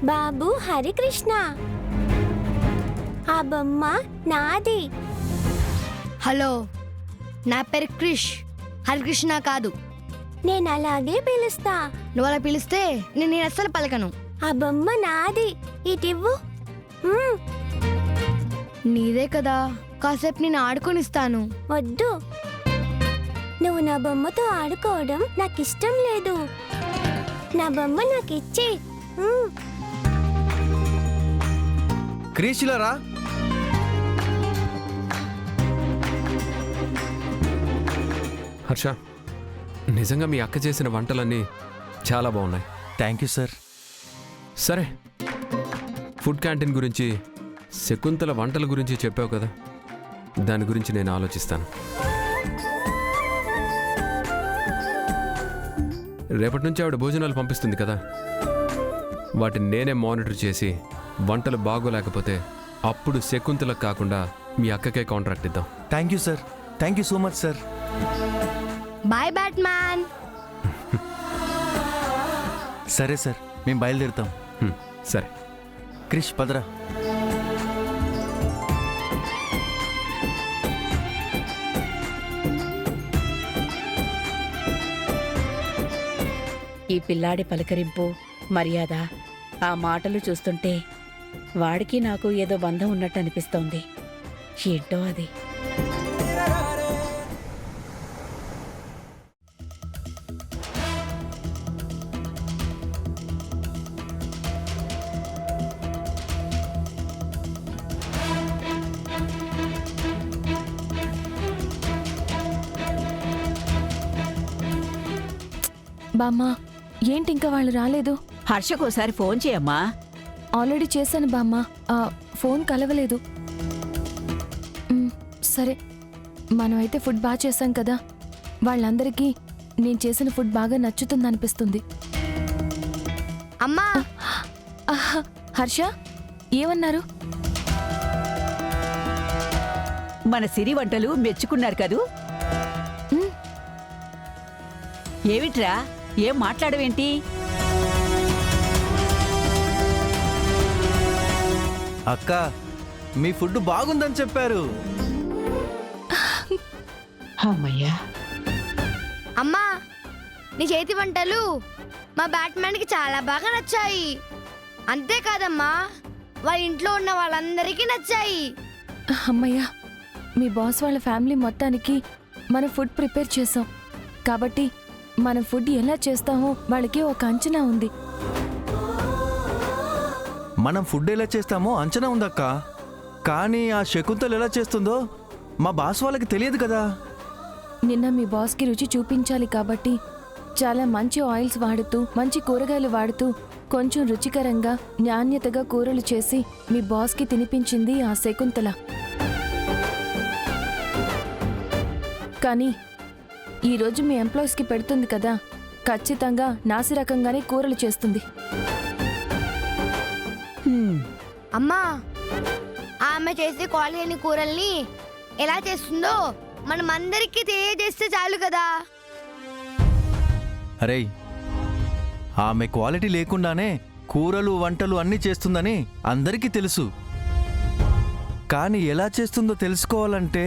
బాబు హరికృష్ణ, ఆ బొమ్మ నాది. హలో, నా పేరు క్రిష్, హరికృష్ణ కాదు. నేను అలాగే పిలుస్తా. నువ్వు అలా పిలిస్తే నేను అస్సలు పలకను. ఆ బొమ్మ నాది, ఇటివ్వు. నీదే కదా, కాసేపు నేను ఆడుకొనిస్తాను. వద్దు, నువ్వు నా బొమ్మతో ఆడుకోవడం నాకు ఇష్టం లేదు. నా బొమ్మ నాకు ఇచ్చి. క్రీషిలరా, హర్ష, నిజంగా మీ అక్క చేసిన వంటలన్నీ చాలా బాగున్నాయి. Thank you sir. సరే, ఫుడ్ క్యాంటీన్ గురించి, శకుంతల వంటల గురించి చెప్పావు కదా, దాని గురించి నేను ఆలోచిస్తాను. రేపటి నుంచి ఆవిడ భోజనాలు పంపిస్తుంది కదా, వాటిని నేనే మానిటర్ చేసి వంటలు బాగోలేకపోతే అప్పుడు శకుంతలకు కాకుండా మీ అక్కకే కాంట్రాక్ట్ ఇద్దాం. Thank you sir. Thank you so much sir. Bye Batman. సరే సార్, మేము బయలుదేరుతాం. సరే క్రిష్, పదరా. ఈ పిల్లాడి పలకరింపు, మర్యాద, ఆ మాటలు చూస్తుంటే వాడికి నాకు ఏదో బంధం ఉన్నట్టు అనిపిస్తోంది. ఏంటో అది. బామ్మ, ఏంటి ఇంకా వాళ్ళు రాలేదు? హర్షకోసారి ఫోన్ చేయమ్మా. ఆల్రెడీ చేశాను బామ్మ, ఫోన్ కలవలేదు. సరే, మనమైతే ఫుడ్ బాగా చేశాం కదా, వాళ్ళందరికీ నేను చేసిన ఫుడ్ బాగా నచ్చుతుందనిపిస్తుంది. అమ్మా. హర్ష, ఏమన్నారు? మన సిరి వంటలు మెచ్చుకున్నారు కదూ. ఏమిట్రా, ఏం మాట్లాడవేంటి? అక్క, మీ ఫుడ్ బాగుందని చెప్పారు. అమ్మయ్యా. అమ్మా, నీ చేతి వంటలు మా బ్యాట్మ్యాన్కి చాలా బాగా నచ్చాయి. అంతేకాదమ్మా, వాళ్ళ ఇంట్లో ఉన్న వాళ్ళందరికీ నచ్చాయి. అమ్మయ్యా, మీ బాస్ వాళ్ళ ఫ్యామిలీ మొత్తానికి మనం ఫుడ్ ప్రిపేర్ చేసాం కాబట్టి మనం ఫుడ్ ఎలా చేస్తామో వాళ్ళకి ఒక అంచనా ఉంది. మనం ఫుడ్ ఎలా చేస్తామో అంచనా ఉందక్క, కానీ ఆ శకుంతలు ఎలా చేస్తుందో మా బాస్ వాళ్ళకి తెలియదు కదా. నిన్న మీ బాస్కి రుచి చూపించాలి కాబట్టి చాలా మంచి ఆయిల్స్ వాడుతూ, మంచి కూరగాయలు వాడుతూ, కొంచెం రుచికరంగా, నాణ్యతగా కూరలు చేసి మీ బాస్కి తినిపించింది ఆ శకుంతల. కానీ ఈరోజు మీ ఎంప్లాయీస్కి పెడుతుంది కదా, ఖచ్చితంగా నాసిరకంగానే కూరలు చేస్తుంది. అమ్మా, ఆమె చేసే క్వాలిటీ కూరల్ని ఎలా చేస్తుందో మనం అందరికీ తెలియజేస్తే చాలు కదా. అరే, ఆమె క్వాలిటీ లేకుండానే కూరలు వంటలు అన్నీ చేస్తుందని అందరికీ తెలుసు. కానీ ఎలా చేస్తుందో తెలుసుకోవాలంటే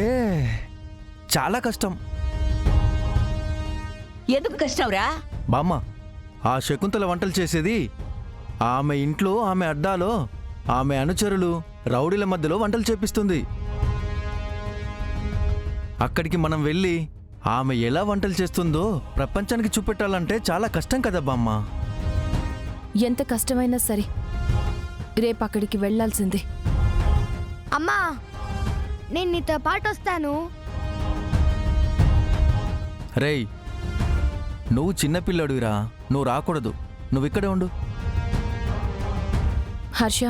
చాలా కష్టం. ఎందుకు కష్టంరా? బామ్మ, ఆ శకుంతల వంటలు చేసేది ఆమె ఇంట్లో, ఆమె అడ్డాలో, ఆమె అనుచరులు, రౌడీల మధ్యలో వంటలు చేపిస్తుంది. అక్కడికి మనం వెళ్ళి ఆమె ఎలా వంటలు చేస్తుందో ప్రపంచానికి చూపెట్టాలంటే చాలా కష్టం కదా బామ్మ. ఎంత కష్టమైనా సరే రేపు అక్కడికి వెళ్లాల్సిందే. అమ్మా, నేను నీతో పాటు వస్తాను. రేయ్, నువ్వు చిన్నపిల్లడురా, నువ్వు రాకూడదు. నువ్వు ఇక్కడే ఉండు. హర్ష,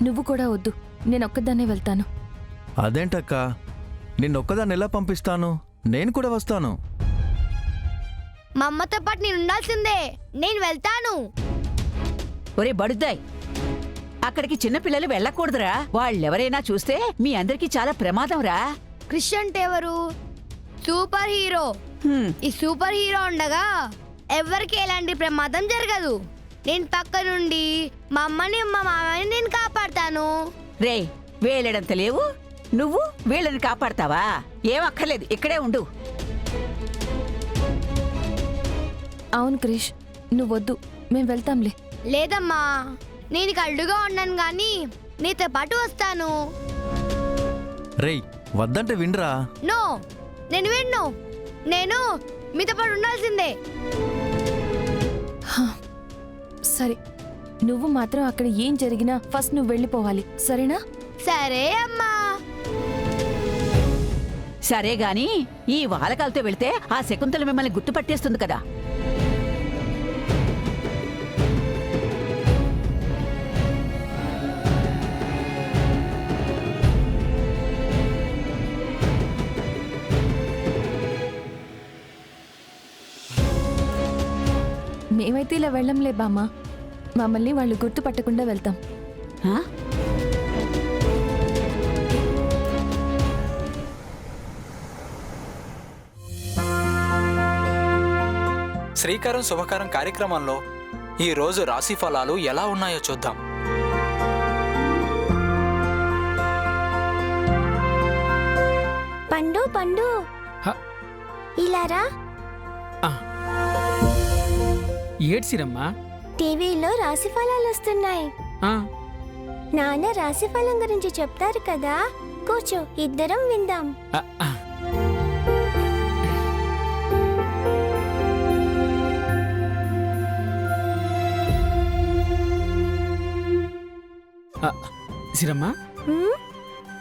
నువ్వు కూడా వద్దు, నేనొక్కదాన్నే వెళ్తాను. అదేంటక్క, నిన్నొక్కదాన్ని ఎలా పంపిస్తాను? నేను కూడా వస్తాను. మా అమ్మతో పాటు నేను ఉండాల్సిందే. నేను వెళ్తాను. ఒరే బడుద్దాయ్, అక్కడికి చిన్నపిల్లలు వెళ్ళకూడదురా. వాళ్ళెవరైనా చూస్తే మీ అందరికీ చాలా ప్రమాదం రా. క్రిష్ అంటే ఎవరు? Super hero. ఈ సూపర్ హీరో ఉండగా ఎవరికి ఎలాంటి ప్రమాదం జరగదు. నేను పక్క నుండి మా అమ్మని మా మామని నేను కాపాడతాను. రే వేలడంత లేవు, నువ్వు వీళ్ళని కాపాడతావా? ఏం అక్కర్లేదు, ఇక్కడే ఉండు. అవును క్రిష్, నువ్వొద్దు, మేం వెళ్తాంలే. లేదమ్మా, నేను ఇక అడ్డుగా ఉన్నాను గాని నీతో పాటు వస్తాను. రేయ్ వద్దంటే వినరా. నో, నేను విన్ను. నేను మీతో పాటు ఉండాల్సిందే. సరే, నువ్వు మాత్రం అక్కడ ఏం జరిగినా ఫస్ట్ నువ్వు వెళ్ళిపోవాలి, సరేనా? సరే అమ్మా. సరే గాని ఈ వాలకాలతో వెళ్తే ఆ శకుంతల మిమ్మల్ని గుర్తుపట్టేస్తుంది కదా. మేమైతే ఇలా వెళ్ళంలే బామ్మ, మమ్మల్ని వాళ్ళు గుర్తుపట్టకుండా వెళ్తాం. ఆ? శ్రీకారం శుభకారం కార్యక్రమంలో ఈ రోజు రాశి ఫలాలు ఎలా ఉన్నాయో చూద్దాం. పండు పండు ఇలారా. ఏడ్సిరమ్మా. టీవీలో రాశి ఫలాలు వస్తున్నాయి. నాన్న రాశి ఫలం గురించి చెప్తారు కదా, కూర్చో, ఇద్దరం విందాం. సిరమ్మా, హ్మ్?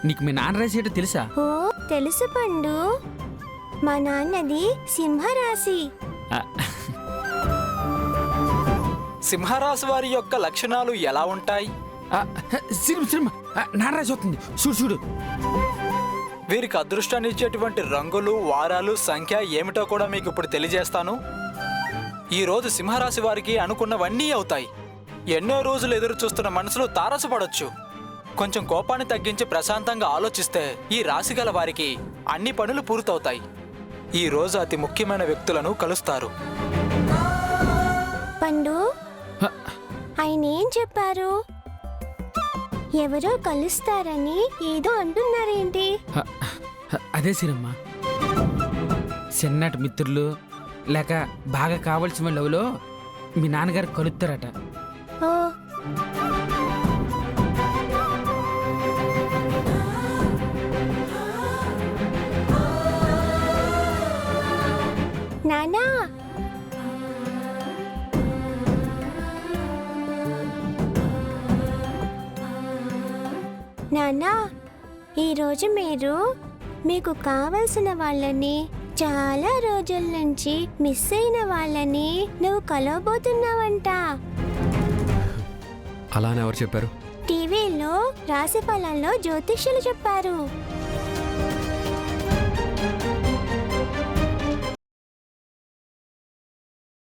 నీకు మీ నాన్న రాసేటో తెలుసా? ఓ తెలుసు పండు, మా నాన్నది సింహరాశి. సింహరాశి వారి యొక్క లక్షణాలు ఎలా ఉంటాయి? సిరమ్మ నాన్న రాసి అవుతుంది, చూడు చూడు. వీరికి అదృష్టాన్ని ఇచ్చేటువంటి రంగులు, వారాలు, సంఖ్య ఏమిటో కూడా మీకు ఇప్పుడు తెలియజేస్తాను. ఈ రోజు సింహరాశి వారికి అనుకున్నవన్నీ అవుతాయి. ఎన్నో రోజులు ఎదురు చూస్తున్న మనసులు తారసపడొచ్చు. కొంచెం కోపాన్ని తగ్గించి ప్రశాంతంగా ఆలోచిస్తే ఈ రాశి గల వారికి అన్ని పనులు పూర్తవుతాయి. ఈ రోజు అతి ముఖ్యమైన వ్యక్తులను కలుస్తారు. పండు, ఆయన ఏం చెప్పారు? ఎవరో కలుస్తారని ఏదో అంటున్నారేంటి? అదే సిరమ్మ, చిన్నటి మిత్రులు లేక బాగా కావాల్సిన వాళ్ళలో మీ నాన్నగారు కలుస్తారట. ఓ నానా, నానా, ఈరోజు మీరు మీకు కావలసిన వాళ్ళని, చాలా రోజుల నుంచి మిస్ అయిన వాళ్ళని నువ్వు కలవబోతున్నావంట. అలానే ఎవరు చెప్పారు? టీవీలో రాశి ఫలాల్లో జ్యోతిష్యులు చెప్పారు.